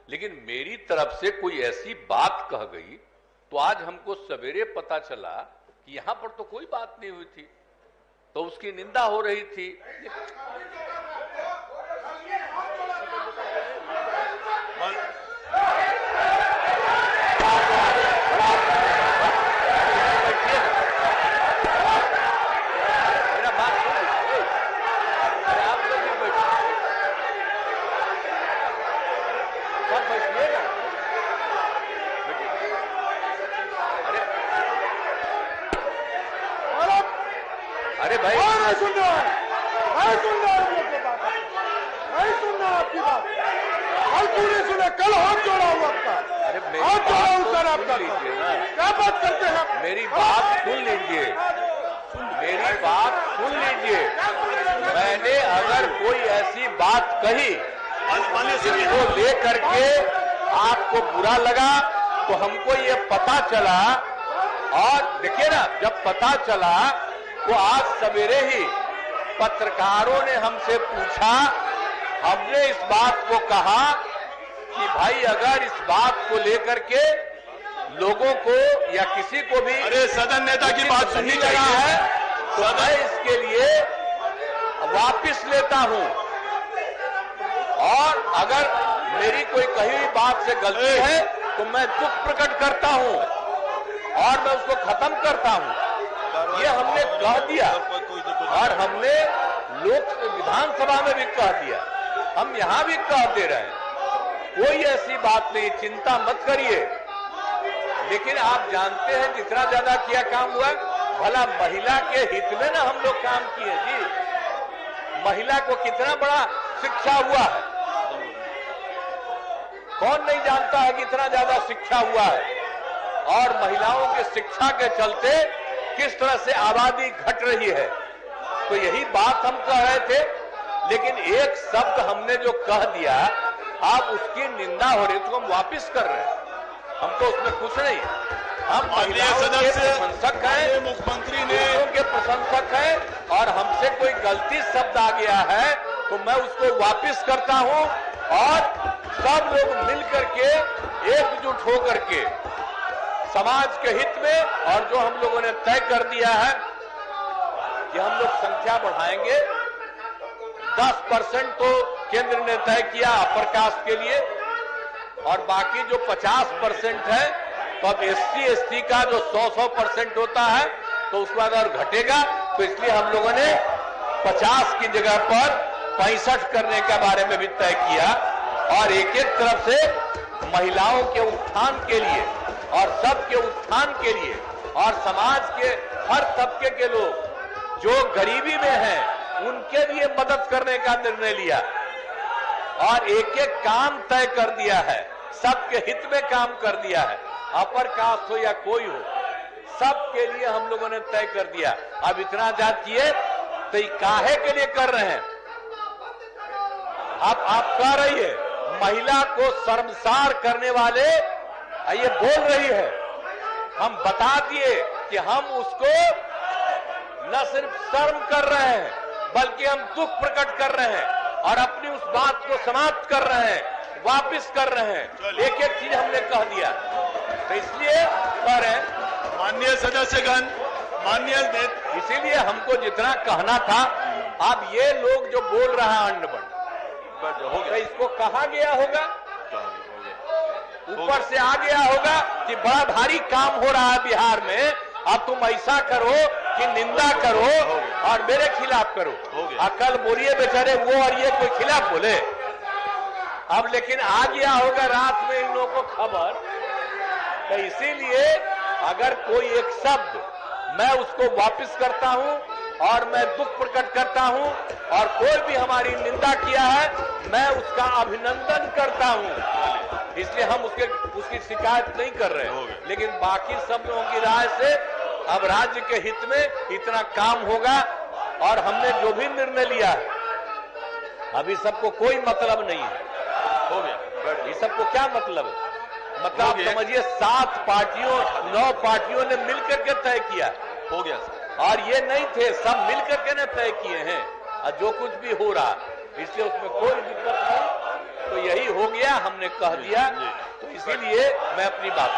लेकिन मेरी तरफ से कोई ऐसी बात कह गई तो आज हमको सवेरे पता चला कि यहां पर तो कोई बात नहीं हुई थी, तो उसकी निंदा हो रही थी। अरे भाई नहीं सुन रहा आपकी बात। कल पूरे सुने, कल हाथ जोड़ा हुआ आपका। हाथ जोड़ा हूं सर आपका। क्या बात करते हैं? मेरी बात सुन लीजिए, मेरी बात सुन लीजिए। मैंने अगर कोई ऐसी बात कही जिसको ले करके आपको बुरा लगा तो हमको ये पता चला, और देखिए ना, जब पता चला तो आज सवेरे ही पत्रकारों ने हमसे पूछा, हमने इस बात को कहा कि भाई अगर इस बात को लेकर के लोगों को या किसी को भी अरे सदन नेता की बात सुननी लगा है तो मैं इसके लिए वापस लेता हूं, और अगर मेरी कोई कही हुई बात से गलती है तो मैं दुख प्रकट करता हूं और मैं उसको खत्म करता हूं। ये हमने कह दिया और हमने विधानसभा में भी कह दिया, हम यहां भी कह दे रहे हैं, कोई ऐसी बात नहीं, चिंता मत करिए। लेकिन आप जानते हैं जितना ज्यादा किया काम हुआ, भला महिला के हित में ना हम लोग काम किए जी। महिला को कितना बड़ा शिक्षा हुआ है, कौन नहीं जानता है कितना ज्यादा शिक्षा हुआ है, और महिलाओं के शिक्षा के चलते किस तरह से आबादी घट रही है। तो यही बात हम कह रहे थे, लेकिन एक शब्द हमने जो कह दिया, आप उसकी निंदा हो रही है, तो हम वापिस कर रहे हैं, हमको उसमें कुछ नहीं। हम महिलाओं के प्रशंसक हैं, मुख्यमंत्री ने के प्रशंसक हैं, और हमसे कोई गलती शब्द आ गया है तो मैं उसको वापिस करता हूं, और सब लोग मिल करके एकजुट होकर के समाज के हित में, और जो हम लोगों ने तय कर दिया है कि हम लोग संख्या बढ़ाएंगे, 10% तो केंद्र ने तय किया अपर कास्ट के लिए, और बाकी जो 50% है, तो अब SC/ST का जो 100% होता है तो उसके बाद और घटेगा, तो इसलिए हम लोगों ने 50 की जगह पर 65 करने के बारे में भी तय किया, और एक एक तरफ से महिलाओं के उत्थान के लिए और सबके उत्थान के लिए, और समाज के हर तबके के लोग जो गरीबी में हैं उनके लिए मदद करने का निर्णय लिया, और एक एक काम तय कर दिया है, सबके हित में काम कर दिया है, अपर कास्ट हो या कोई हो, सबके लिए हम लोगों ने तय कर दिया। अब इतना जातिए तो ये काहे के लिए कर रहे हैं? आप कह रही है महिला को शर्मसार करने वाले, ये बोल रही है, हम बता दिए कि हम उसको न सिर्फ शर्म कर रहे हैं बल्कि हम दुख प्रकट कर रहे हैं और अपनी उस बात को समाप्त कर रहे हैं, वापिस कर रहे हैं। एक एक चीज हमने कह दिया, तो इसलिए कह रहे हैं माननीय सदस्यगण, माननीय इसीलिए हमको जितना कहना था, अब ये लोग जो बोल रहा है अंडबंड, तो इसको कहा गया होगा, ऊपर से आ गया होगा कि बड़ा भारी काम हो रहा है बिहार में, अब तुम ऐसा करो कि निंदा करो और मेरे खिलाफ करो। कल बोलिए बेचारे वो और ये कोई खिलाफ बोले, अब लेकिन आ गया होगा रात में इन लोगों को खबर, तो इसीलिए अगर कोई एक शब्द मैं उसको वापस करता हूं और मैं दुख प्रकट करता हूं, और कोई भी हमारी निंदा किया है मैं उसका अभिनंदन करता हूं, इसलिए हम उसकी शिकायत नहीं कर रहे हैं। लेकिन बाकी सब लोगों की राय से अब राज्य के हित में इतना काम होगा, और हमने जो भी निर्णय लिया है अभी सबको कोई मतलब नहीं है, हो गया। ये सबको क्या मतलब है? मतलब आप समझिए 7 पार्टियों 9 पार्टियों ने मिलकर के तय किया, हो गया, और ये नहीं थे, सब मिलकर के ने तय किए हैं, और जो कुछ भी हो रहा, इसलिए उसमें कोई दिक्कत नहीं। तो यही हो गया, हमने कह दिया, तो इसीलिए मैं अपनी बात